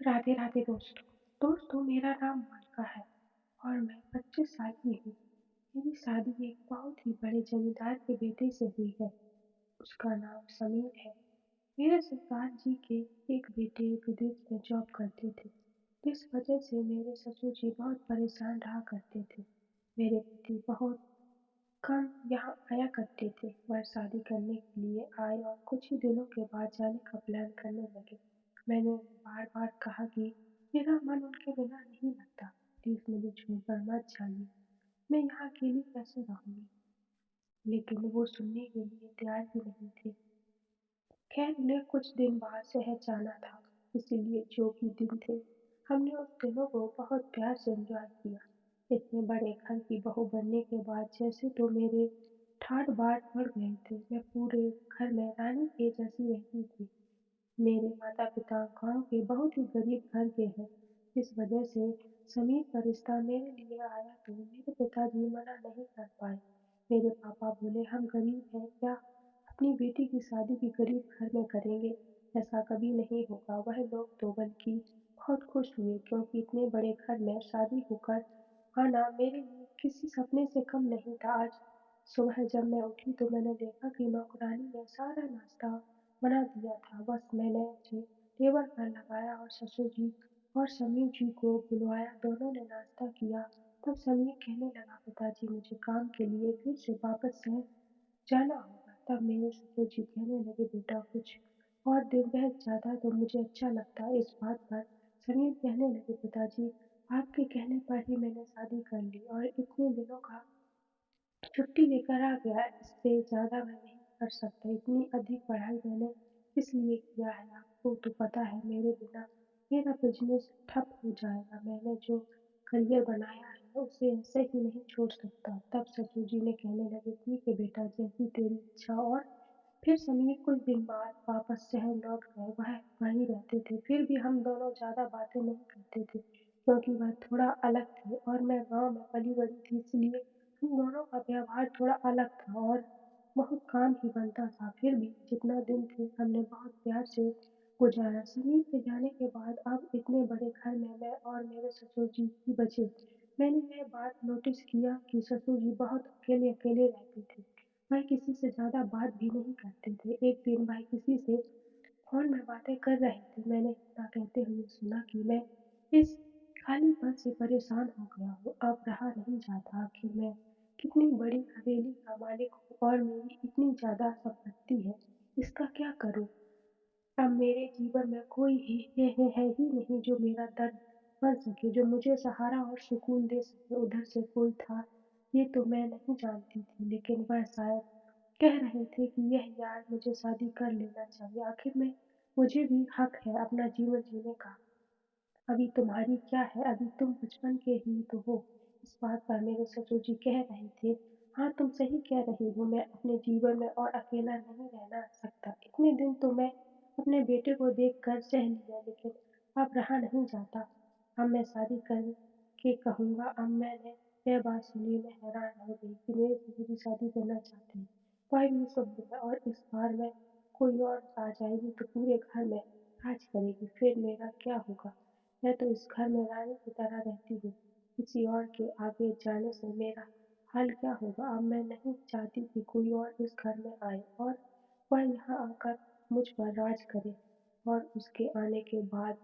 राधे राधे दोस्तों मेरा नाम मोनिका है और मैं 25 साल की हूँ। मेरी शादी एक बहुत ही बड़े जमींदार के बेटे से हुई है। उसका नाम समीर है। मेरे ससुराल जी के एक बेटे विदेश में जॉब करते थे, जिस वजह से मेरे ससुर जी बहुत परेशान रहा करते थे। मेरे पति बहुत कम यहाँ आया करते थे। वह शादी करने के लिए आए और कुछ ही दिनों के बाद जाने का प्लान करने लगे। मैंने उन्हें बार-बार कहा कि मेरा मन उनके बिना नहीं लगता। प्लीज़ मुझे छोड़कर मत जाइए। मैं यहाँ अकेली कैसे रहूँगी? लेकिन वो सुनने के लिए तैयार ही नहीं थे। खैर उन्हें कुछ दिन बाद शहर जाना था, इसीलिए जो भी दिन थे, हमने उस दिनों को बहुत प्यार से एंजॉय किया। इतने बड़े घर की बहू बनने के बाद जैसे तो मेरे ठाट बाट बढ़ गए थे। मैं पूरे घर में रानी के जैसी रहती थी। मेरे माता-पिता गाँव के बहुत ही गरीब घर के हैं। इस वजह से समीर का रिश्ता मेरे लिए आया तो मेरे पिताजी मना नहीं कर पाए। मेरे पापा बोले हम गरीब हैं क्या अपनी बेटी की शादी भी गरीब घर में करेंगे? ऐसा कभी नहीं होगा। वह लोग तो बल्कि बहुत खुश हुए क्योंकि इतने बड़े घर में शादी होकर आना मेरे लिए किसी सपने से कम नहीं था। आज सुबह जब मैं उठी तो मैंने देखा कि नौकरानी ने सारा नाश्ता बना दिया था। बस मैंने उसे टेबल पर लगाया और ससुर जी और समीर जी को बुलवाया। दोनों ने नाश्ता किया। तब समीर कहने लगा, पिताजी मुझे काम के लिए फिर से वापस शहर जाना होगा। तब मेरे ससुर जी कहने लगे, बेटा कुछ और दिन रह जाता तो मुझे अच्छा लगता। इस बात पर समीर कहने लगे, पिताजी आपके कहने पर ही मैंने शादी कर ली और इतने दिनों का छुट्टी लेकर आ गया। इससे ज़्यादा मैं नहीं कर सकता। इतनी अधिक पढ़ाई मैंने इसलिए किया है, आपको तो पता है मेरे बिना मेरा बिजनेस ठप हो जाएगा। मैंने जो करियर बनाया है उसे ऐसे ही नहीं छोड़ सकता। तब ससुर जी ने कहने लगे, ठीक है बेटा जैसी तेरी इच्छा। और फिर समीर कुछ दिन बाद वापस शहर लौट गए। वह वहीं रहते थे। फिर भी हम दोनों ज़्यादा बातें नहीं करते थे क्योंकि वह थोड़ा अलग थे और मैं गाँव में पली-बड़ी थी, इसलिए हम दोनों का व्यवहार थोड़ा अलग था और बहुत काम ही बनता था। फिर भी जितना दिन थे हमने बहुत प्यार से गुजारा। समीर के जाने के बाद अब इतने बड़े घर में मैं और मेरे ससुर जी ही बचे। मैंने यह बात नोटिस किया कि ससुर जी बहुत अकेले-अकेले रहते थे। वह किसी से ज़्यादा बात भी नहीं करते थे। एक दिन वह किसी से फ़ोन में बातें कर रहे थे। मैंने इतना कहते हुए सुना कि मैं इस खालीपन से परेशान हो गया हूँ। अब रहा नहीं जाता। आखिर मैं कितनी बड़ी हवेली का मालिक हूँ और मेरी इतनी ज़्यादा संपत्ति है। इसका क्या करूँ? अब मेरे जीवन में कोई है ही नहीं जो मेरा दर्द बन सके, जो मुझे सहारा और सुकून दे सके। उधर से कोई था, ये तो मैं नहीं जानती थी, लेकिन वह शायद कह रहे थे कि यह यार मुझे शादी कर लेना चाहिए। आखिर में मुझे भी हक है अपना जीवन जीने का। अभी तुम्हारी क्या है, अभी तुम बचपन के ही तो हो। इस बात पर मेरे ससुर जी कह रहे थे, हाँ तुम सही कह रही हो, मैं अपने जीवन में और अकेला नहीं रहना सकता। इतने दिन तो मैं अपने बेटे को देखकर सह लिया, लेकिन अब रहा नहीं जाता। अब मैं शादी करके कहूँगा। अब मैंने यह बात सुनी, मैं हैरान रह गई कि मेरे ससुर जी शादी करना चाहते हैं। वह भी इस उम्र में, और इस बार मैं कोई और आ जाएगी तो पूरे घर में राज करेगी। फिर मेरा क्या होगा? मैं तो इस घर में रानी की तरह रहती हूँ। किसी और के आगे जाने से मेरा हाल क्या होगा? अब मैं नहीं चाहती कि कोई और इस घर में आए और वह यहाँ आकर मुझ पर राज करे। और उसके आने के बाद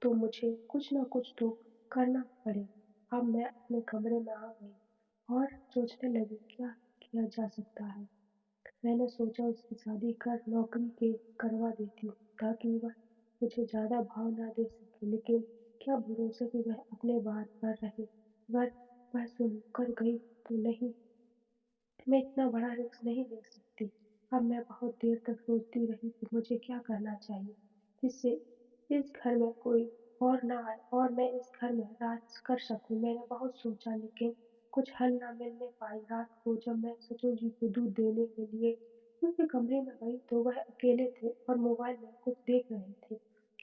तो मुझे कुछ न कुछ तो करना पड़ेगा। अब मैं अपने कमरे में आ गई और सोचने लगी क्या किया जा सकता है। मैंने सोचा उसकी शादी कर नौकरी के करवा देती हूँ ताकि वह मुझे ज़्यादा भाव ना दे सके। लेकिन क्या भरोसा कि वह अपने बात पर रहे। अगर वह सुनकर गई तो नहीं, मैं इतना बड़ा रिस्क नहीं ले सकती। अब मैं बहुत देर तक सोचती रही कि मुझे क्या करना चाहिए जिससे इस घर में कोई और ना आए और मैं इस घर में राज कर सकूं। मैंने बहुत सोचा लेकिन कुछ हल ना मिलने पाई। रात को जब मैं ससुर जी को दूध देने के लिए उनके कमरे में गई तो वह अकेले थे और मोबाइल में कुछ देख रहे थे।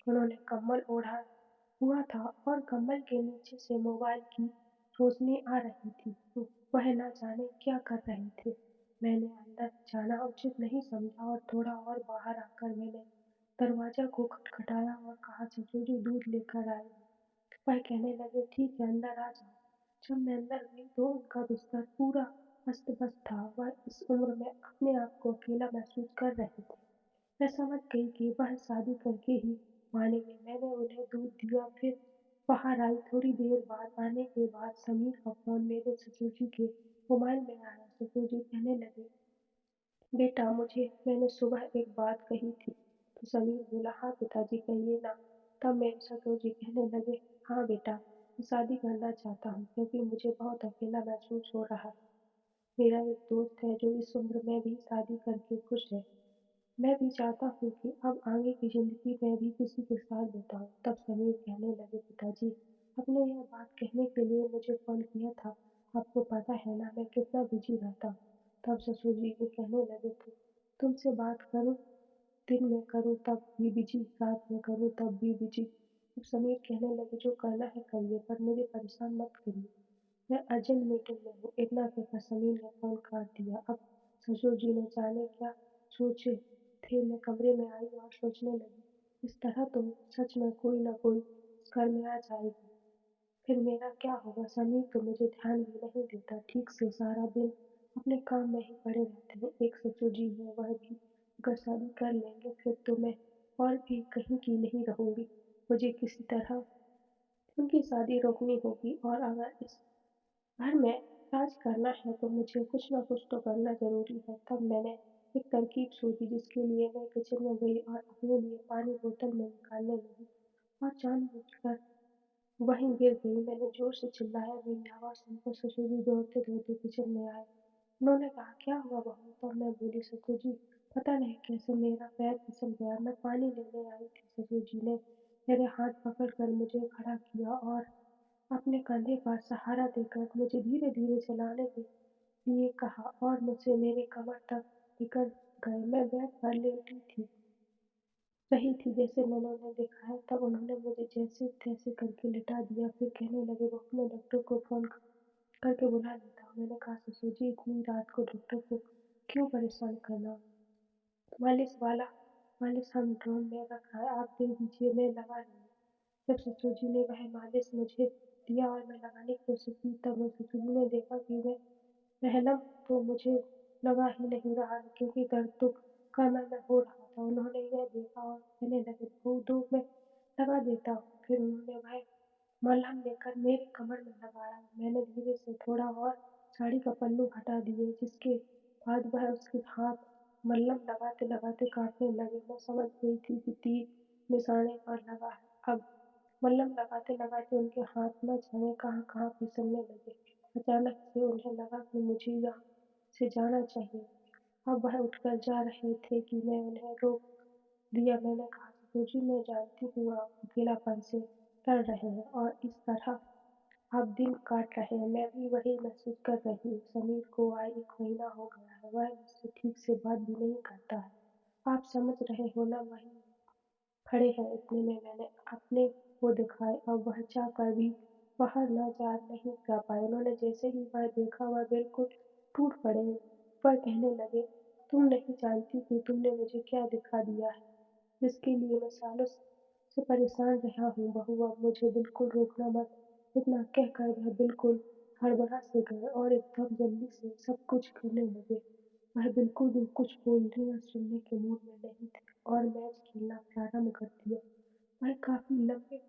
उन्होंने कम्बल ओढ़ा हुआ था और कम्बल के नीचे से मोबाइल की रोशनी आ रही थी। तो वह न जाने क्या कर रहे थे। मैंने अंदर जाना उचित नहीं समझा और थोड़ा और बाहर आकर मैंने दरवाजा को खटखटाया और कहा, ससुर जी दूध लेकर आई हूँ। वह कहने लगे, ठीक है, अंदर आ जाओ। जब मैं अंदर गई तो उनका बिस्तर पूरा अस्त-व्यस्त था। वह इस उम्र में अपने आप को अकेला महसूस कर रहे थे। मैं समझ गई कि वह शादी करके ही मानेंगे। मैंने उन्हें दूध दिया, फिर बाहर आई। थोड़ी देर बाद आने के बाद समीर का फ़ोन मेरे ससुर जी के मोबाइल में आया। ससुर जी कहने लगे, बेटा, मैंने सुबह एक बात कही थी। तो समीर बोला, हाँ पिताजी, कहिए ना। तब मेरे ससुर जी कहने लगे, हाँ बेटा, मैं शादी करना चाहता हूँ क्योंकि मुझे बहुत अकेला महसूस हो रहा है। मेरा एक दोस्त है जो इस उम्र में भी शादी करके खुश है। मैं भी चाहता हूँ कि अब आगे की ज़िंदगी मैं भी किसी के साथ बिताऊँ। तब समीर कहने लगे, पिताजी, आपने यह बात कहने के लिए मुझे फ़ोन किया था। आपको पता है ना मैं कितना बिज़ी रहता हूँ। तब ससुर जी भी कहने लगे थे, तुमसे बात करूँ, दिन में करूँ तब भी बिज़ी, रात में करूँ तब भी बिज़ी। तब समीर कहने लगे, जो करना है करिए, पर मुझे परेशान मत करिए। मैं अर्जेंट मीटिंग में हूँ। इतना कहकर समीर ने फ़ोन काट दिया। अब ससुर जी न जाने क्या सोचे थे। मैं कमरे में आई और सोचने लगी, इस तरह तो सच में कोई न कोई इस घर में आ जाएगी। फिर मेरा क्या होगा? समीर तो मुझे ध्यान भी नहीं देता ठीक से, सारा दिन अपने काम में ही पड़े रहते हैं। एक ससुर जी हैं, वह भी अगर शादी कर लेंगे फिर तो मैं और भी कहीं की नहीं रहूँगी। मुझे किसी तरह उनकी शादी रोकनी होगी और अगर इस घर में राज करना है तो मुझे कुछ ना कुछ तो करना ज़रूरी है। तब मैंने एक तरकीब सोची जिसके लिए मैं किचन में गई और अपने लिए पानी बोतल में निकालने लगी और जानबूझकर वहीं गिर गई। मैंने ज़ोर से चिल्लाया, मेरी आवाज़ सुनकर ससुर जी दौड़ते-दौड़ते किचन में आए। उन्होंने कहा, क्या हुआ बहू? तब मैं बोली, ससुर जी, पता नहीं कैसे मेरा पैर फिसल गया। मैं पानी लेने आई थी। ससुर जी ने मेरे हाथ पकड़कर मुझे खड़ा किया और अपने कंधे पर सहारा देकर मुझे धीरे-धीरे चलाने के लिए कहा और मुझसे मेरे कमर तक लेकर गए। मैं बेड पर लेटी थी रही थी जैसे मैंने उन्हें दिखाया। तब उन्होंने मुझे जैसे-तैसे करके लिटा दिया। फिर कहने लगे, बहू, मैं डॉक्टर को फ़ोन करके बुला लेता हूँ। मैंने कहा, ससुर जी, इतनी रात को डॉक्टर को क्यों परेशान करना? मालिश वाला मालिश हम ड्रम में रखा है, आप दे दीजिए, मैं लगा लूँगी। जब ससुर जी ने वह मालिश मुझे दिया और मैं लगाने की कोशिश की, तब ससुर जी ने देखा कि मैं महलम तो मुझे लगा ही नहीं रहा है क्योंकि दर्द तो कमर में हो रहा था। उन्होंने यह देखा और कहने लगे, बहू, दो मैं लगा देता हूँ। फिर उन्होंने वह मलहम लेकर मेरे कमर में लगाया। मैंने धीरे से थोड़ा और साड़ी का पल्लू हटा दिए, जिसके बाद वह उसके हाथ मलहम लगाते-लगाते काटने लगे। मैं समझ गई थी कि तीर निशाने पर लगा है। अब मलहम लगाते-लगाते उनके हाथ न जाने कहाँ-कहाँ फिसलने लगे। अचानक से उन्हें लगा कि मुझे यहाँ से जाना चाहिए। अब वह उठकर जा रहे थे कि मैं उन्हें रोक दिया। मैंने कहा, ससुर जी, मैं जानती हूँ आप अकेलापन से लड़ रहे हैं और इस तरह आप दिन काट रहे हैं। मैं भी वही महसूस कर रही हूँ। समीर को आए 1 महीना हो गया है। वह मुझसे ठीक से बात भी नहीं करता है। आप समझ रहे हो ना, वहीं खड़े हैं। इतने में मैंने अपने को दिखाए। अब वह चाहकर भी बाहर न जा नहीं जा पाए। उन्होंने जैसे ही वह देखा, वह बिल्कुल टूट पड़े। वह कहने लगे, तुम नहीं जानती कि तुमने मुझे क्या दिखा दिया है, जिसके लिए मैं सालों से परेशान रहा हूँ। बहू, अब मुझे बिल्कुल रोकना मत। इतना कहकर वह बिल्कुल हड़बड़ा से गए और एकदम जल्दी से सब कुछ करने लगे। वह बिल्कुल भी कुछ बोलने या सुनने के मूड में नहीं थे और मैच खेलना प्रारंभ कर दिया। वह काफ़ी लंबे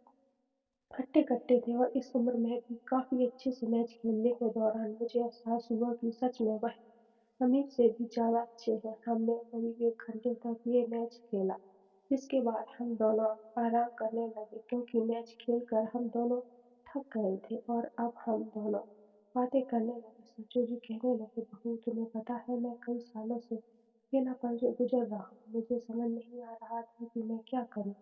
हट्टे-कट्टे थे और इस उम्र में भी काफ़ी अच्छे से मैच खेलने के दौरान मुझे एहसास हुआ कि सच में वह समीर से भी ज़्यादा अच्छे हैं। हमने करीब 1 घंटे तक ये मैच खेला, जिसके बाद हम दोनों आराम करने लगे क्योंकि मैच खेलकर हम दोनों थक गए थे और अब हम दोनों बातें करने लगे। सचू जी कहने लगे, बहू, तुम्हें पता है मैं कई सालों से अकेलापन से गुजर रहा हूँ। मुझे समझ नहीं आ रहा था कि मैं क्या करूँ।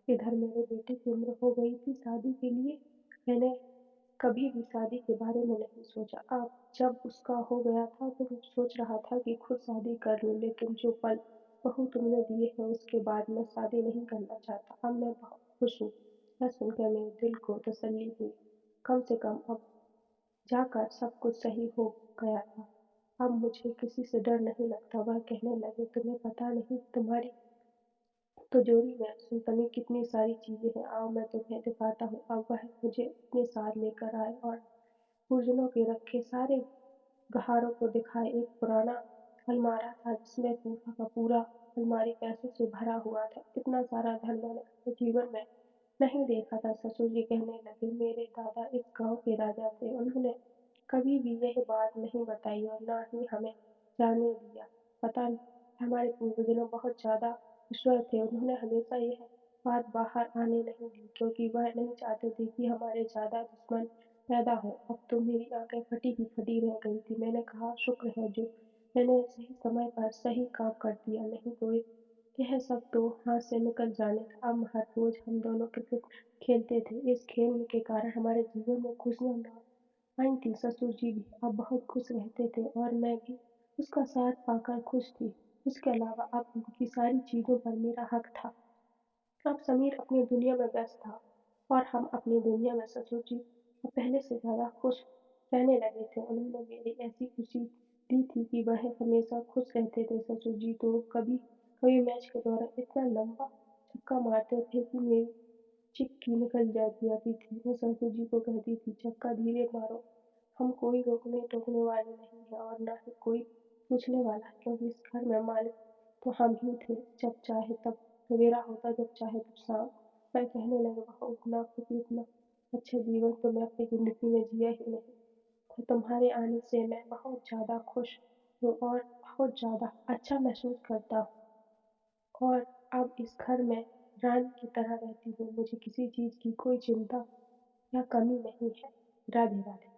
इधर मेरे बेटे की उम्र हो गई थी शादी के लिए। मैंने कभी भी शादी के बारे में नहीं सोचा। अब जब उसका हो गया था तो मैं सोच रहा था कि खुद शादी कर लूँ, लेकिन जो पल बहू तुमने दिए हैं उसके बाद मैं शादी नहीं करना चाहता। अब मैं बहुत खुश हूँ। यह सुनकर मेरे दिल को तसल्ली हुई। कम से कम अब जाकर सब कुछ सही हो गया था। अब मुझे किसी से डर नहीं लगता। वह कहने लगे, तुम्हें पता नहीं तुम्हारी तिजोरी में सुनतनी कितनी सारी चीज़ें हैं, आओ मैं तुम्हें दिखाता हूँ। अब वह मुझे अपने साथ लेकर आए और पुरजनों के रखे सारे गहारों को दिखाए। एक पुराना अलमारा था जिसमें पूरा का पूरा अलमारी पैसों से भरा हुआ था। इतना सारा धन मैंने अपने जीवन में नहीं देखा था। ससुर जी कहने लगे, मेरे दादा इस गांव के राजा थे। उन्होंने कभी भी यह बात नहीं बताई और ना ही हमें जानने दिया। पता नहीं, हमारे पूर्वजों बहुत ज़्यादा ईश्वर थे। उन्होंने हमेशा यह बात बाहर आने नहीं दी क्योंकि वह नहीं चाहते थे कि हमारे ज़्यादा दुश्मन पैदा हो। अब तो मेरी आंखें फटी की फटी रह गई थी। मैंने कहा, शुक्र है जो मैंने सही समय पर सही काम कर दिया, नहीं तो यह सब तो हाथ से निकल जाने था। अब हर रोज हम दोनों क्रिकेट खेलते थे। इस खेल के कारण हमारे जीवन में खुशियां ना आई थी। ससुर जी भी अब बहुत खुश रहते थे और मैं भी उसका साथ पाकर खुश थी। इसके अलावा अब उनकी सारी चीजों पर मेरा हक था। अब समीर अपनी दुनिया में व्यस्त था और हम अपनी दुनिया में। ससुर जी अब पहले से ज्यादा खुश रहने लगे थे। उन्होंने मेरी ऐसी खुशी दी थी कि वह हमेशा खुश रहते थे। ससुर जी तो कभी कभी मैच के दौरान इतना लंबा छक्का मारते थे कि मेरी चिक्की निकल जाती थी। मैं ससुर जी को कहती थी, छक्का धीरे मारो, हम कोई रोकने टोकने वाले नहीं है और ना ही कोई पूछने वाला है, क्योंकि इस घर में मालिक तो हम ही थे। जब चाहे तब सवेरा होता, जब चाहे तब शाम। मैं कहने लगे, वह उतना खुशी, इतना अच्छा जीवन तो मैं अपनी जिंदगी में जिया ही नहीं। पर तुम्हारे आने से मैं बहुत ज्यादा खुश हूँ और बहुत ज्यादा अच्छा महसूस करता हूँ और अब इस घर में रानी की तरह रहती हूँ। मुझे किसी चीज की कोई चिंता या कमी नहीं है। राधे राधे।